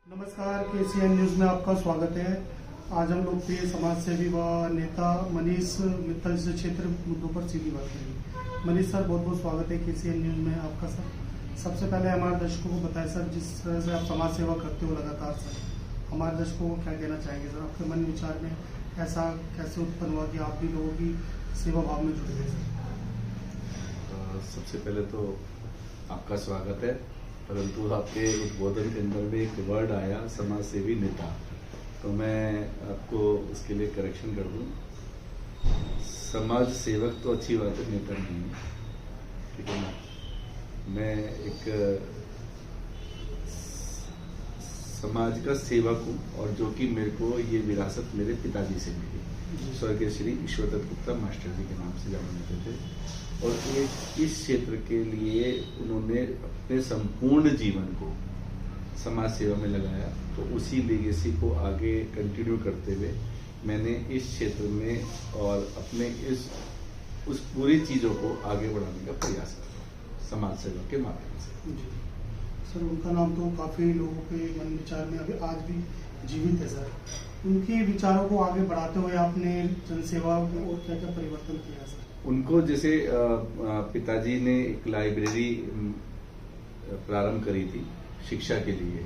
नमस्कार, KCN news में आपका स्वागत है। आज हम लोग प्रिय समाज सेवी व नेता मनीष मित्तल से क्षेत्र मुद्दों पर सीधी बात करेंगे। मनीष सर, बहुत बहुत स्वागत है KCN न्यूज में आपका। सर, सबसे पहले हमारे दर्शकों को बताएं सर, जिस तरह से आप समाज सेवा करते हो लगातार सर, हमारे दर्शकों को क्या कहना चाहेंगे सर? आपके मन विचार में ऐसा कैसे उत्पन्न हुआ कि आप भी लोगों की सेवा भाव में जुड़ गए सर? सबसे पहले तो आपका स्वागत है, परंतु आपके उद्बोधन के अंदर में एक वर्ड आया समाज सेवी नेता, तो मैं आपको उसके लिए करेक्शन कर दूं। समाज सेवक तो अच्छी बात है, नेता नहीं है, ठीक है ना। मैं एक समाज का सेवक हूँ, और जो कि मेरे को ये विरासत मेरे पिताजी से मिली। स्वर्गीय श्री ईश्वरदत्त गुप्ता मास्टर जी के नाम से जाने जाते थे, और इस क्षेत्र के लिए उन्होंने अपने संपूर्ण जीवन को समाज सेवा में लगाया। तो उसी लेगेसी को आगे कंटिन्यू करते हुए मैंने इस क्षेत्र में और अपने उस पूरी चीज़ों को आगे बढ़ाने का प्रयास किया समाज सेवा के माध्यम से। सर, उनका नाम तो काफ़ी लोगों के मन विचार में अभी आज भी जीवित है सर। उनके विचारों को आगे बढ़ाते हुए आपने जनसेवा में और क्या क्या परिवर्तन किया सर? उनको जैसे पिताजी ने एक लाइब्रेरी प्रारंभ करी थी शिक्षा के लिए,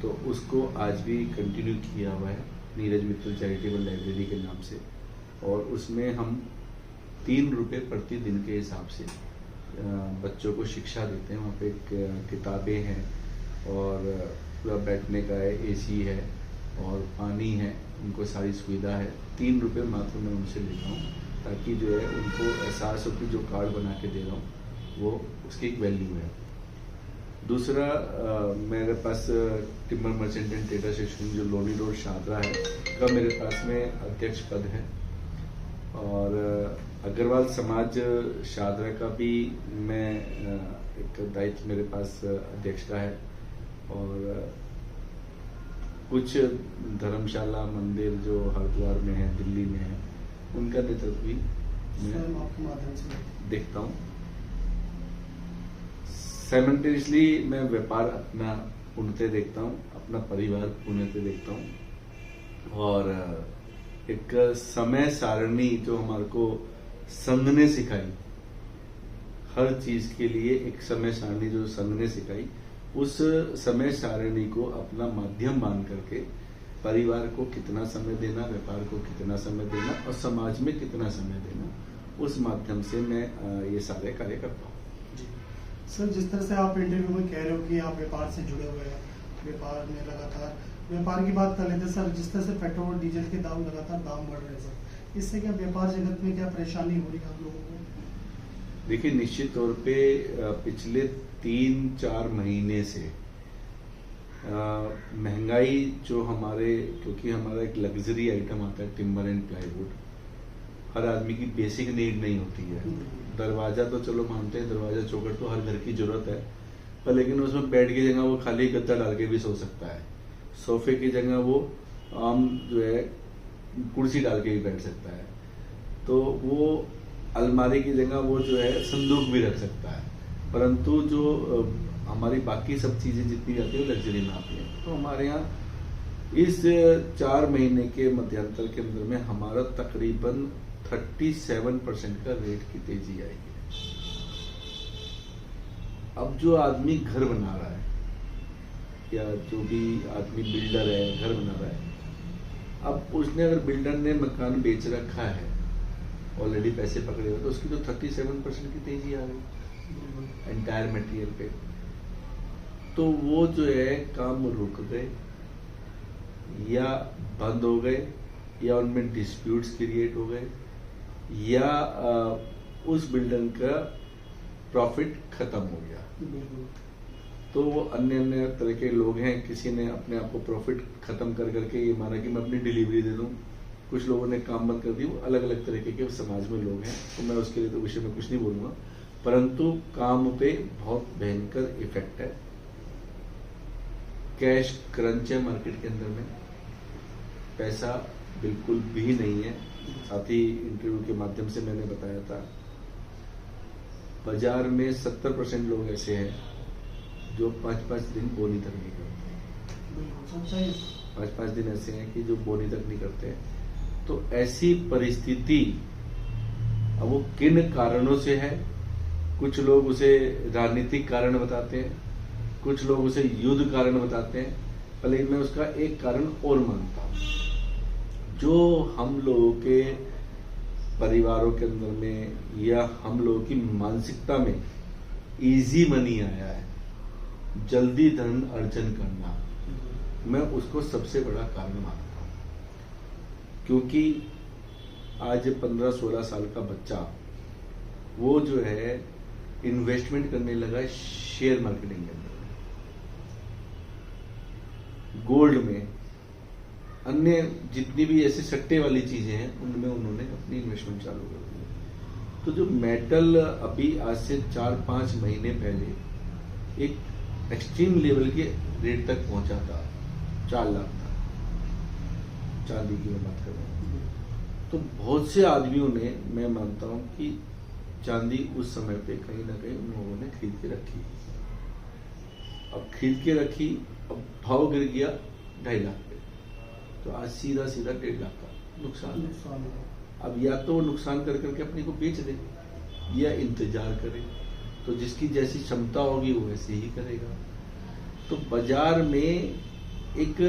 तो उसको आज भी कंटिन्यू किया हुआ है नीरज मित्तल चैरिटेबल लाइब्रेरी के नाम से। और उसमें हम 3 रुपये प्रतिदिन के हिसाब से बच्चों को शिक्षा देते हैं। वहाँ पे किताबें हैं, और पूरा बैठने का है, AC है, और पानी है, उनको सारी सुविधा है। 3 रुपये मात्र मैं उनसे लेता हूँ, ताकि जो है उनको एहसास हो कि जो कार्ड बना के दे रहा हूँ वो उसकी एक वैल्यू है। दूसरा, मेरे पास timber merchant and trader section जो लोनी रोड शादरा है का मेरे पास में अध्यक्ष पद है, और अग्रवाल समाज शादरा का भी मैं एक दायित्व मेरे पास अध्यक्ष का है। और कुछ धर्मशाला मंदिर जो हरिद्वार में है, दिल्ली में है, उनका नेतृत्व भी मैं देखता हूँ। साइमल्टेनियसली मैं व्यापार अपना पूर्णतः देखता हूँ, अपना परिवार पूर्णतः देखता हूँ, और एक समय सारणी जो हमारे को संघ ने सिखाई, हर चीज के लिए एक समय सारणी जो संघ ने सिखाई, उस समय सारणी को अपना माध्यम मान करके परिवार को कितना समय देना, व्यापार को कितना समय देना, और समाज में कितना समय देना, उस माध्यम से मैं ये सारे कार्य करता हूँ। सर, जिस तरह से आप इंटरव्यू में कह रहे हो कि आप व्यापार से जुड़े हुए हैं, व्यापार में लगातार व्यापार की बात कर लेते हैं सर। जिस तरह से पेट्रोल डीजल के दाम लगातार बढ़ रहे हैं सर, इससे क्या व्यापार जगत में क्या परेशानी हो रही है आप लोगों को? देखिए, निश्चित तौर पे पिछले 3-4 महीने से महंगाई जो हमारे, क्योंकि हमारा एक लग्जरी आइटम आता है टिम्बर एंड प्लाईवुड, हर आदमी की बेसिक नीड नहीं होती है। दरवाजा तो चलो मानते हैं, दरवाजा चौखट तो हर घर की जरूरत है, पर लेकिन उसमें बेड की जगह वो खाली गद्दा डाल के भी सो सकता है, सोफे की जगह वो आम जो है कुर्सी डाल के भी बैठ सकता है, तो वो अलमारी की जगह वो जो है संदूक भी रख सकता है। परंतु जो हमारी बाकी सब चीजें जितनी जाती है लग्जरी में आती है। तो हमारे यहाँ इस 4 महीने के मध्यांतर के अंदर में हमारा तकरीबन 37% का रेट की तेजी आई है। अब जो आदमी घर बना रहा है, या जो भी आदमी बिल्डर है घर बना रहा है, अब उसने अगर बिल्डर ने मकान बेच रखा है, ऑलरेडी पैसे पकड़े हुए, तो उसकी तो 37% की तेजी आ गई एंटायर मटेरियल पे। तो वो जो है काम रुक गए, या बंद हो गए, या उनमें डिस्प्यूट्स क्रिएट हो गए, या उस बिल्डर का प्रॉफिट खत्म हो गया। तो वो अन्य तरह के लोग हैं, किसी ने अपने आप को प्रॉफिट खत्म कर करके ये माना कि मैं अपनी डिलीवरी दे दूं, कुछ लोगों ने काम बंद कर दी। वो अलग अलग तरीके के समाज में लोग हैं, तो मैं उसके लिए तो विषय में कुछ नहीं बोलूंगा, परंतु काम पे बहुत भयंकर इफेक्ट है। कैश क्रंच है मार्केट के अंदर में, पैसा बिल्कुल भी नहीं है। साथ ही इंटरव्यू के माध्यम से मैंने बताया था, बाजार में 70% लोग ऐसे हैं जो 5-5 दिन बोनी तक नहीं करते। कोई हो सकता है। 5-5 दिन ऐसे हैं कि जो बोनी तक नहीं करते हैं। तो ऐसी परिस्थिति अब वो किन कारणों से है, कुछ लोग उसे राजनीतिक कारण बताते हैं, कुछ लोग उसे युद्ध कारण बताते हैं, लेकिन मैं उसका एक कारण और मानता हूं। जो हम लोगों के परिवारों के अंदर में या हम लोगों की मानसिकता में इजी मनी आया है, जल्दी धन अर्जन करना, मैं उसको सबसे बड़ा कारण मानता हूं। क्योंकि आज 15-16 साल का बच्चा वो जो है इन्वेस्टमेंट करने लगा शेयर मार्केटिंग के अंदर, गोल्ड में, अन्य जितनी भी ऐसे सट्टे वाली चीजें हैं उनमें उन्होंने अपनी इन्वेस्टमेंट चालू कर दी। तो जो मेटल अभी आज से 4-5 महीने पहले एक एक्सट्रीम लेवल के रेट तक पहुंचा था, 4 लाख था, चांदी की मैं बात कर रहा हूं। तो बहुत से आदमियों ने, मैं मानता हूं कि चांदी उस समय पे कहीं ना कहीं उन लोगों ने खरीद के रखी। अब खरीद के रखी, अब भाव गिर गया 2.5 लाख पे, तो आज सीधा 1.5 लाख का नुकसान है। अब या तो वो नुकसान कर करके अपने को बेच दे या इंतजार करे, तो जिसकी जैसी क्षमता होगी वो वैसे ही करेगा। तो बाजार में एक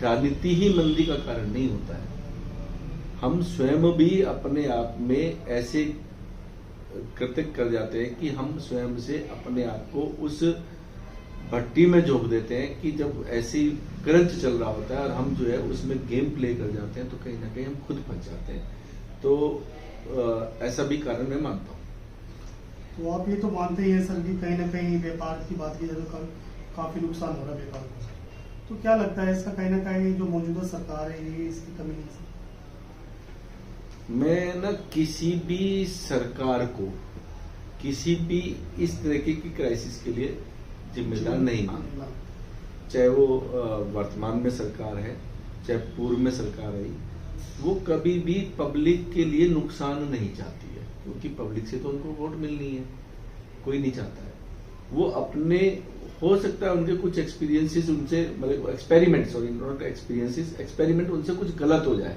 राजनीति ही मंदी का कारण नहीं होता है। हम स्वयं भी अपने आप में ऐसे कृत्य कर जाते हैं कि हम स्वयं से अपने आप को उस भट्टी में झोंक देते हैं कि जब ऐसी क्रंच चल रहा होता है और हम जो है उसमें गेम प्ले कर जाते हैं, तो कहीं ना कहीं हम खुद फंस जाते हैं। तो ऐसा भी कारण मैं मानता हूँ। तो आप ये तो मानते ही हैं सर कि कहीं ना कहीं व्यापार की बात की जाए तो काफी नुकसान हो रहा है व्यापार को। तो क्या लगता है इसका कहीं ना कहीं जो मौजूदा सरकार है ये इसकी कमी नहीं है? मैं ना किसी भी सरकार को किसी भी इस तरीके की क्राइसिस के लिए जिम्मेदार नहीं मानता, चाहे वो वर्तमान में सरकार है, चाहे पूर्व में सरकार है, वो कभी भी पब्लिक के लिए नुकसान नहीं चाहती है, क्योंकि पब्लिक से तो उनको वोट मिलनी है, कोई नहीं चाहता है। वो अपने, हो सकता है उनके कुछ एक्सपीरियंसेस उनसे, मतलब experiment, sorry not experiences, experiment उनसे कुछ गलत हो जाए,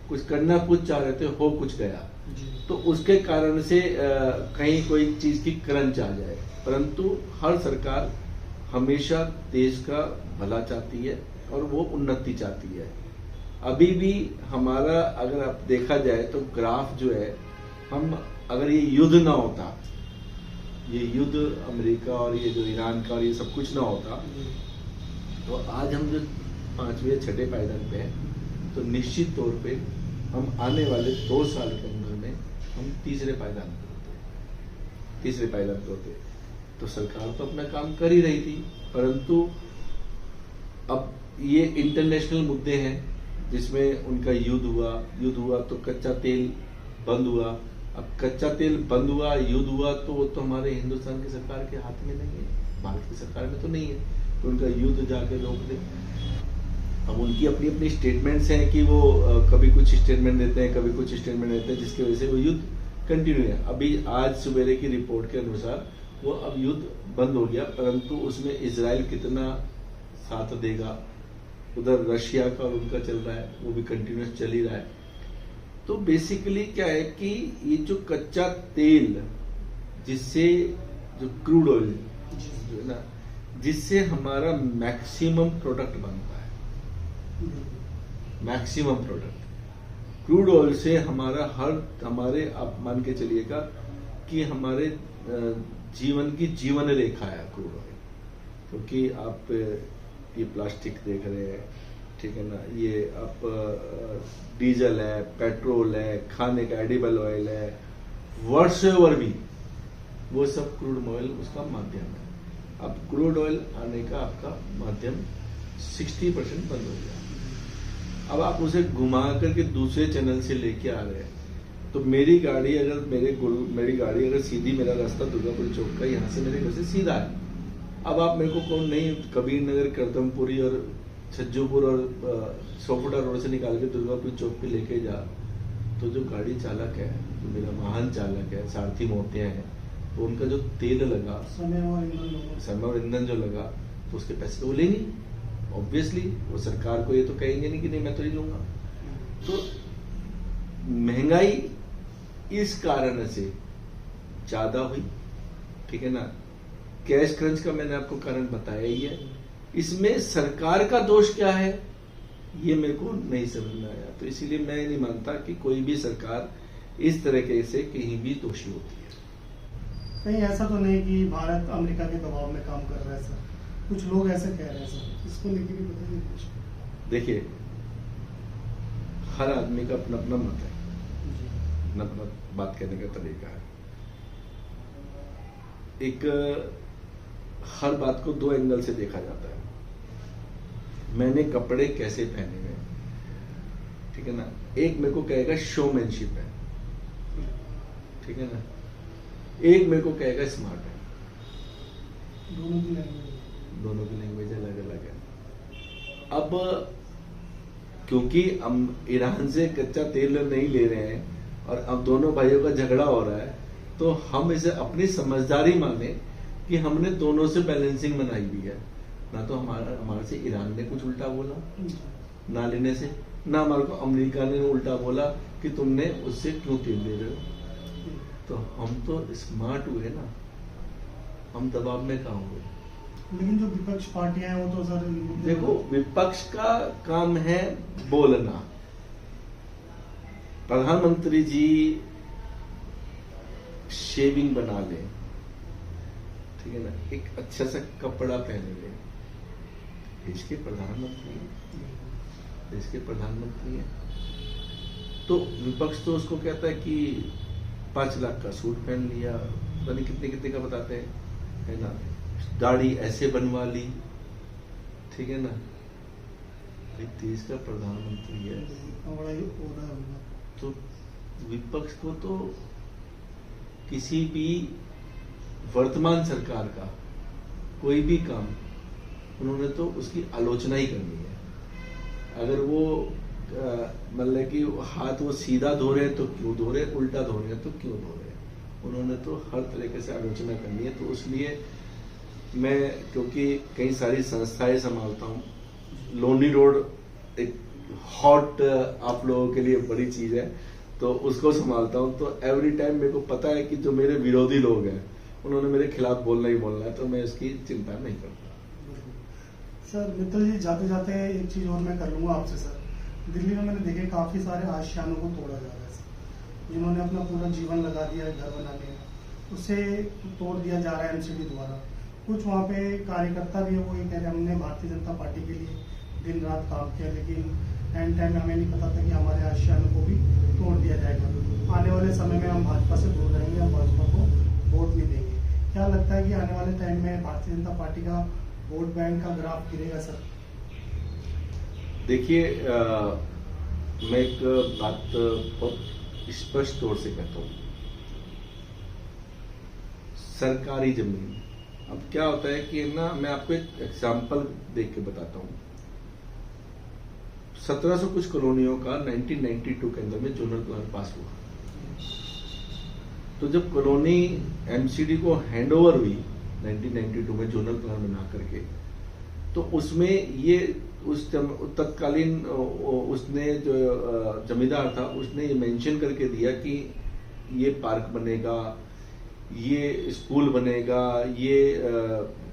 कुछ करना कुछ चाह रहे थे, हो कुछ गया, तो उसके कारण से कहीं कोई चीज की क्रंच आ जाए। परंतु हर सरकार हमेशा देश का भला चाहती है और वो उन्नति चाहती है। अभी भी हमारा अगर आप देखा जाए तो ग्राफ जो है, हम अगर ये युद्ध ना होता, ये युद्ध अमेरिका और ये जो ईरान का और ये सब कुछ ना होता, तो आज हम जो 5वें या 6ठे पायदान पे हैं, तो निश्चित तौर पे हम आने वाले 2 साल के अंदर में हम 3रे पायदान पे होते, 3रे पायदान पे होते। तो सरकार तो अपना काम कर ही रही थी, परंतु अब ये इंटरनेशनल मुद्दे हैं जिसमें उनका युद्ध हुआ तो कच्चा तेल बंद हुआ। अब कच्चा तेल बंद हुआ, युद्ध हुआ, तो वो तो हमारे हिंदुस्तान की सरकार के हाथ में नहीं है, भारत की सरकार में तो नहीं है, तो उनका युद्ध जाके रोक दे। अब उनकी अपनी अपनी स्टेटमेंट्स हैं कि वो कभी कुछ स्टेटमेंट देते हैं, कभी कुछ स्टेटमेंट देते हैं, जिसकी वजह से वो युद्ध कंटिन्यू है। अभी आज सवेरे की रिपोर्ट के अनुसार वो अब युद्ध बंद हो गया, परंतु उसमें इजराइल कितना साथ देगा, उधर रशिया का और उनका चल रहा है, वो भी कंटिन्यूस चल ही रहा है। तो बेसिकली क्या है कि ये जो कच्चा तेल, जिससे जो क्रूड ऑयल जो है ना, जिससे हमारा मैक्सिमम प्रोडक्ट बनता है, मैक्सिमम प्रोडक्ट क्रूड ऑयल से हमारे आप मान के चलिएगा कि हमारे जीवन की जीवन रेखा है क्रूड ऑयल। क्योंकि आप ये प्लास्टिक देख रहे हैं, ठीक है ना, ये आप डीजल है, पेट्रोल है, खाने का एडिबल ऑयल है, व्हाट्सएवर भी, वो सब क्रूड ऑयल उसका माध्यम है। अब क्रूड ऑयल आने का आपका माध्यम 60% बंद हो गया। अब आप उसे घुमा करके दूसरे चैनल से लेके आ रहे हैं, तो मेरी गाड़ी अगर सीधी, मेरा रास्ता दुर्गापुर चौक का यहाँ से मेरे घर से सीधा है। अब आप मेरे को कौन नहीं, कबीर नगर, करदमपुरी और छज्जूपुर और सोफुटा रोड से निकाल के दुर्गापुर चौक पे लेके जा, तो जो गाड़ी चालक है, जो मेरा वाहन चालक है, सारथी मोहतिया है, तो उनका जो तेल लगा, समय और ईंधन जो लगा, तो उसके पैसे तो वो लेंगे। ऑब्वियसली वो सरकार को ये तो कहेंगे नहीं कि नहीं मैं तो नहीं लूंगा। तो महंगाई इस कारण से ज्यादा हुई, ठीक है ना। कैश क्रंच का मैंने आपको कारण बताया ही है। इसमें सरकार का दोष क्या है ये मेरे को नहीं समझ में आया। तो इसीलिए मैं नहीं मानता कि कोई भी सरकार इस तरीके से कहीं भी दोषी होती है। कहीं ऐसा तो नहीं कि भारत अमेरिका के दबाव में काम कर रहा है सर, कुछ लोग ऐसे कह रहे हैं सर, इसको लेके भी बताइए कुछ। देखिए, हर आदमी का अपना अपना मत है, जी। अपना अपना बात कहने का तरीका है। एक हर बात को दो एंगल से देखा जाता है। मैंने कपड़े कैसे पहने हुए, ठीक है ना। एक मेरे को कहेगा शोमैनशिप है, ठीक है ना। एक मेरे को कहेगा स्मार्ट है। दोनों की लैंग्वेज अलग अलग है। अब क्योंकि हम ईरान से कच्चा तेल नहीं ले रहे हैं और अब दोनों भाइयों का झगड़ा हो रहा है, तो हम इसे अपनी समझदारी माने कि हमने दोनों से बैलेंसिंग बनाई हुई है। ना तो हमारे से ईरान ने कुछ उल्टा बोला ना लेने से, ना हमारे को अमेरिका ने उल्टा बोला कि तुमने उससे क्यों तेल ले रहे हो। तो हम तो स्मार्ट हुए ना, हम दबाव में कहाँ हुए। लेकिन जो विपक्ष पार्टियां हैं वो तो सर देखो, विपक्ष का काम है बोलना। प्रधानमंत्री जी शेविंग बना ले, ठीक है ना, एक अच्छा सा कपड़ा पहने ले, देश के प्रधानमंत्री हैं। तो विपक्ष तो उसको कहता है कि 5 लाख का सूट पहन लिया, पता नहीं कितने कितने का बताते हैं, है ना, दाढ़ी ऐसे बनवा ली, ठीक है ना। देश का प्रधानमंत्री है, तो विपक्ष को तो किसी भी वर्तमान सरकार का कोई भी काम उन्होंने तो उसकी आलोचना ही करनी है। अगर वो मतलब कि हाथ वो सीधा धो रहे हैं तो क्यों धो रहे, उल्टा धो रहे हैं तो क्यों धो रहे, उन्होंने तो हर तरीके से आलोचना करनी है। तो इसलिए मैं, क्योंकि कई सारी संस्थाएं संभालता हूँ, लोनी रोड एक हॉट आप लोगों के लिए बड़ी चीज है, तो उसको संभालता हूँ। तो एवरी टाइम मेरे को पता है कि जो मेरे विरोधी लोग हैं उन्होंने मेरे खिलाफ बोलना ही बोलना है, तो मैं इसकी चिंता नहीं करता। सर मित्तल जी, जाते जाते एक चीज और मैं कर लूंगा आपसे सर। दिल्ली में मैंने देखे काफी सारे आशियानों को तोड़ा जा रहा है सर, जिन्होंने अपना पूरा जीवन लगा दिया है घर बनाने में, उसे तोड़ दिया जा रहा है एमसीडी द्वारा। कुछ वहाँ पे कार्यकर्ता भी है, वो ये कह रहे हमने भारतीय जनता पार्टी के लिए दिन रात काम किया, लेकिन एंड टाइम में हमें नहीं पता था कि हमारे आशियानों को भी तोड़ दिया जाएगा। आने वाले समय में हम भाजपा से दूर रहेंगे, हम भाजपा को वोट नहीं देंगे। क्या लगता है कि आने वाले टाइम में भारतीय जनता पार्टी का वोट बैंक का ग्राफ गिरेगा सर? देखिए, मैं एक बात बहुत स्पष्ट तौर से कहता हूँ, सरकारी जमीन, अब क्या होता है कि ना, मैं आपको एक एग्जांपल देख के बताता हूँ। 1700 कुछ कॉलोनियों का 1992 के अंदर में जोनल प्लान पास हुआ। तो जब कॉलोनी एमसीडी को हैंडओवर हुई 1992 में जोनल प्लान बना करके, तो उसमें ये उस तत्कालीन उसने जो जमींदार था उसने ये मेंशन करके दिया कि ये पार्क बनेगा, ये स्कूल बनेगा, ये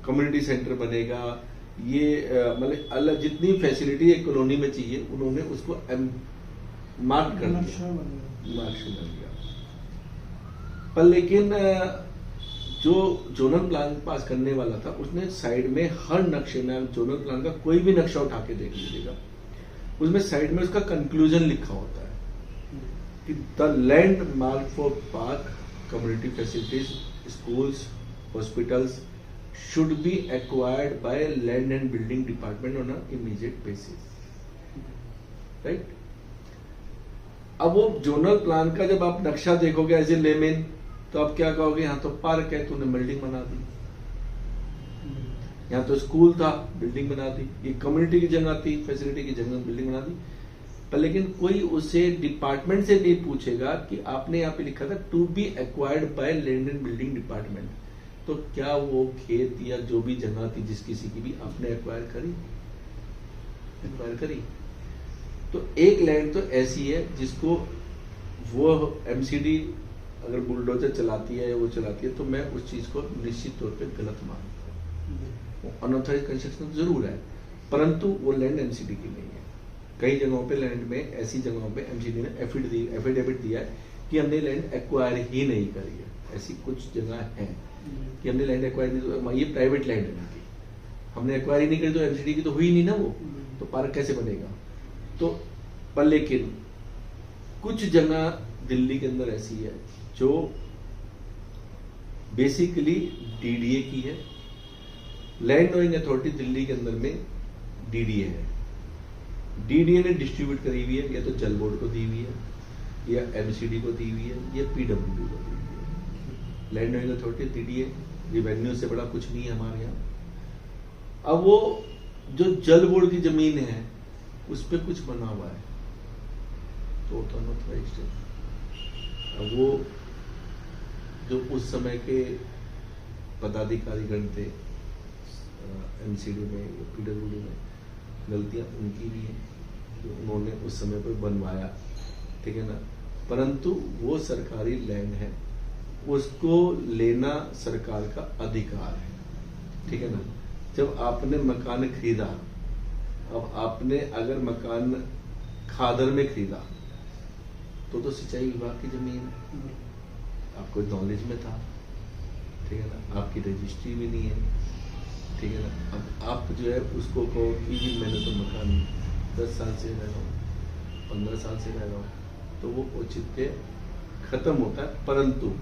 कम्युनिटी सेंटर बनेगा, ये मतलब अलग जितनी फैसिलिटी एक कॉलोनी में चाहिए उन्होंने उसको मार्क कर दिया। पर लेकिन जो जोनल प्लान पास करने वाला था उसने साइड में हर नक्शे में, जोनल प्लान का कोई भी नक्शा उठा के देख लीजिएगा, उसमें साइड में उसका कंक्लूजन लिखा होता है कि the land mark for park, community facilities, schools, hospitals should be acquired by land and building department on an immediate basis, right? अब वो जोनल प्लान का जब आप नक्शा देखोगे एज ए लेमेन, तो आप क्या कहोगे, यहाँ तो पार्क है, तूने बिल्डिंग बना दी, यहाँ तो स्कूल था, बिल्डिंग बना दी, ये कम्युनिटी की जगह थी, फैसिलिटी की जगह बिल्डिंग बना दी। पर लेकिन कोई उसे डिपार्टमेंट से नहीं पूछेगा कि आपने यहाँ पे लिखा था to be acquired by land and building department, तो क्या वो खेत या जो भी जगह थी जिस किसी की भी आपने एक्वायर करी? एक्वायर करी। तो एक लैंड तो ऐसी है जिसको वो एमसीडी अगर बुलडोजर चलाती है या वो चलाती है तो मैं उस चीज को निश्चित तौर पे गलत मानता हूँ। अनऑथराइज कंस्ट्रक्शन जरूर है, परंतु वो लैंड एमसीडी की नहीं है। कई जगहों पे लैंड में, ऐसी जगहों पे एमसीडी ने एफिडेविट दिया है कि हमने लैंड एक्वायर ही नहीं करी है। ऐसी कुछ जगह है कि हमने लैंड एक्वायर नहीं, ये प्राइवेट लैंड है इनकी, हमने एक्वायर ही नहीं करी, तो एमसीडी की तो हुई नहीं ना वो, तो पार्क कैसे बनेगा। तो पर लेकिन कुछ जगह दिल्ली के अंदर ऐसी है जो बेसिकली डीडीए की है। लैंड ओइंग अथॉरिटी दिल्ली के अंदर में डीडीए है, डीडीए ने डिस्ट्रीब्यूट करी हुई है, या तो जल बोर्ड को दी हुई है, या एमसीडी को दी हुई है, या पीडब्ल्यूडी को दी हुई है। Land owing authority DDA, revenue से बड़ा कुछ नहीं है हमारे यहाँ। अब वो जो जल बोर्ड की जमीन है उस पर कुछ बना हुआ है तो अनऑथराइज्ड है। अब वो जो उस समय के पदाधिकारीगण थे एमसीडी में या पीडब्ल्यूडी में, गलतियां उनकी भी हैं जो उन्होंने उस समय पर बनवाया, ठीक है ना। परंतु वो सरकारी लैंड है, उसको लेना सरकार का अधिकार है, ठीक है ना। जब आपने मकान खरीदा, अब आपने अगर मकान खादर में खरीदा तो सिंचाई विभाग की जमीन है, आपको नॉलेज में था, ठीक है ना, आपकी रजिस्ट्री भी नहीं है, ठीक है ना। अब आप जो है उसको कहो कि जी मैंने तो मकान 10 साल से रह रहा हूँ, 15 साल से रह रहा हूँ, तो वो औचित्य खत्म होता है। परंतु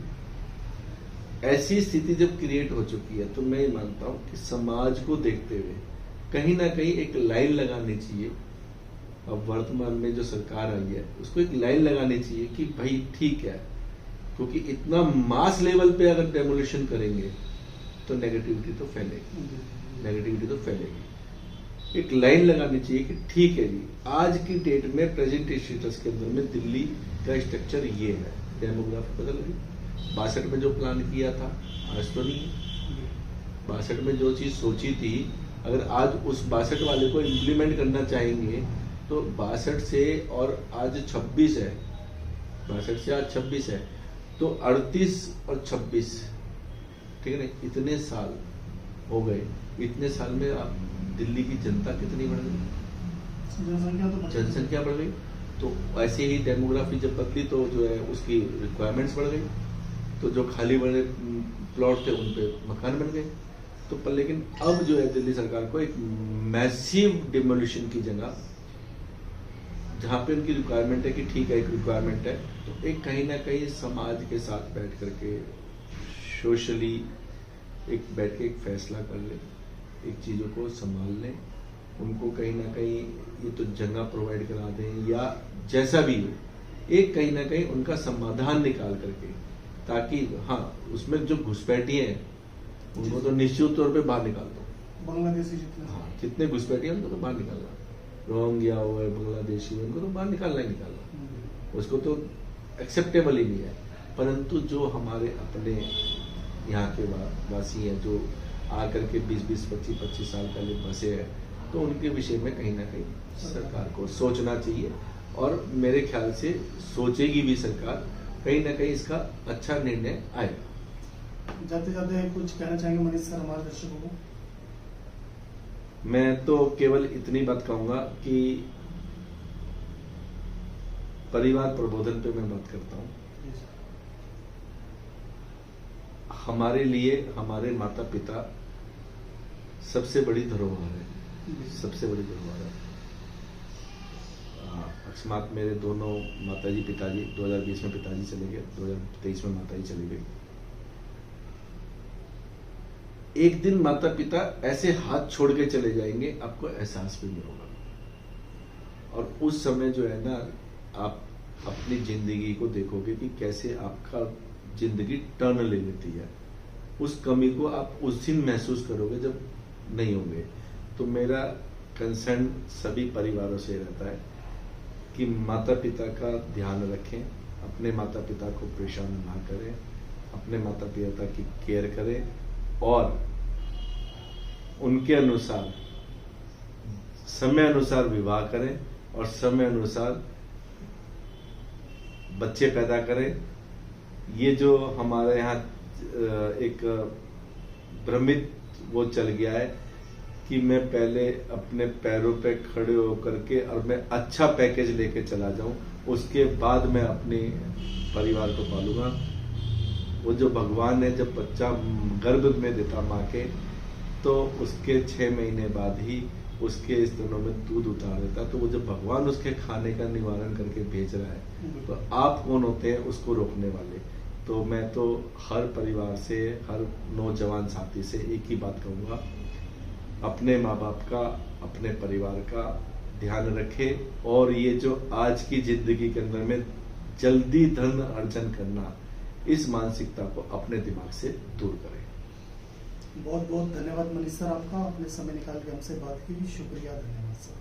ऐसी स्थिति जब क्रिएट हो चुकी है तो मैं ये मानता हूँ कि समाज को देखते हुए कहीं ना कहीं एक लाइन लगानी चाहिए। अब वर्तमान में जो सरकार आई है उसको एक लाइन लगानी चाहिए कि भाई ठीक है, क्योंकि इतना मास लेवल पे अगर डेमोलिशन करेंगे तो नेगेटिविटी तो फैलेगी, एक लाइन लगानी चाहिए कि ठीक है जी, आज की डेट में प्रेजेंट स्टेटस के अंदर में दिल्ली का स्ट्रक्चर ये है, डेमोग्राफी बदल गई। 62 में जो प्लान किया था आज तो नहीं है। 62 में जो चीज सोची थी, अगर आज उस 62 वाले को इम्प्लीमेंट करना चाहेंगे तो 62 से और आज 26 है, 62 से आज 26 है, तो 38 और 26, ठीक है ना, इतने साल हो गए। इतने साल में आप दिल्ली की जनता कितनी बढ़ गई, जनसंख्या बढ़ गई। तो ऐसे ही डेमोग्राफी जब बदली तो जो है उसकी रिक्वायरमेंट्स बढ़ गई, तो जो खाली बने प्लॉट थे उन पे मकान बन गए। तो पर लेकिन अब जो है दिल्ली सरकार को एक मैसिव डिमोलिशन की जगह, जहां पे उनकी रिक्वायरमेंट है कि ठीक है एक रिक्वायरमेंट है, तो एक कहीं ना कहीं समाज के साथ बैठ करके सोशली एक बैठ के एक फैसला कर ले, एक चीजों को संभाल लें, उनको कहीं ना कहीं ये तो जगह प्रोवाइड करा दें या जैसा भी हो, एक कहीं ना कहीं उनका समाधान निकाल करके, ताकि हाँ उसमें जो घुसपैठिए हैं उनको तो निश्चित तौर पे बाहर निकाल दो। बांग्लादेशी जितने घुसपैठिए उनको तो बाहर निकालना, रोहिंग्या हो गए, बांग्लादेशी उनको तो बाहर निकालना ही निकालना, उसको तो एक्सेप्टेबल ही नहीं है। परंतु जो हमारे अपने यहाँ के वासी हैं जो आकर के 20-20, 25-25 साल पहले बसे हैं, तो उनके विषय में कहीं ना कहीं सरकार को सोचना चाहिए, और मेरे ख्याल से सोचेगी भी सरकार, कहीं ना कहीं इसका अच्छा निर्णय आएगा। जाते जाते कुछ कहना चाहेंगे मनीष सर हमारे दर्शकों को? मैं तो केवल इतनी बात कहूंगा कि परिवार प्रबोधन पे मैं बात करता हूं। हमारे लिए हमारे माता पिता सबसे बड़ी धरोहर है, सबसे बड़ी धरोहर है। अकस्मात मेरे दोनों माताजी पिताजी 2020 में पिताजी चले गए, 2023 में माताजी चली गई। एक दिन माता पिता ऐसे हाथ छोड़ के चले जाएंगे, आपको एहसास भी नहीं होगा, और उस समय जो है ना आप अपनी जिंदगी को देखोगे कि कैसे आपका जिंदगी टर्न ले लेती है। उस कमी को आप उस दिन महसूस करोगे जब नहीं होंगे। तो मेरा कंसर्न सभी परिवारों से रहता है कि माता पिता का ध्यान रखें, अपने माता पिता को परेशान ना करें, अपने माता पिता की केयर करें, और उनके अनुसार समय अनुसार विवाह करें और समय अनुसार बच्चे पैदा करें। ये जो हमारे यहाँ एक भ्रमित वो चल गया है कि मैं पहले अपने पैरों पे खड़े होकर के और मैं अच्छा पैकेज लेके चला जाऊं, उसके बाद मैं अपने परिवार को पालूंगा। वो जो भगवान है, जब बच्चा गर्भ में देता माँ के, तो उसके 6 महीने बाद ही उसके स्तनों में दूध उतार देता। तो वो जो भगवान उसके खाने का निवारण करके भेज रहा है, तो आप कौन होते हैं उसको रोकने वाले? तो मैं तो हर परिवार से, हर नौजवान साथी से एक ही बात कहूँगा, अपने माँ बाप का, अपने परिवार का ध्यान रखें। और ये जो आज की जिंदगी के अंदर में जल्दी धन अर्जन करना, इस मानसिकता को अपने दिमाग से दूर करें। बहुत बहुत धन्यवाद मनीष सर आपका, अपने समय निकाल के हमसे बात की। शुक्रिया, धन्यवाद सर।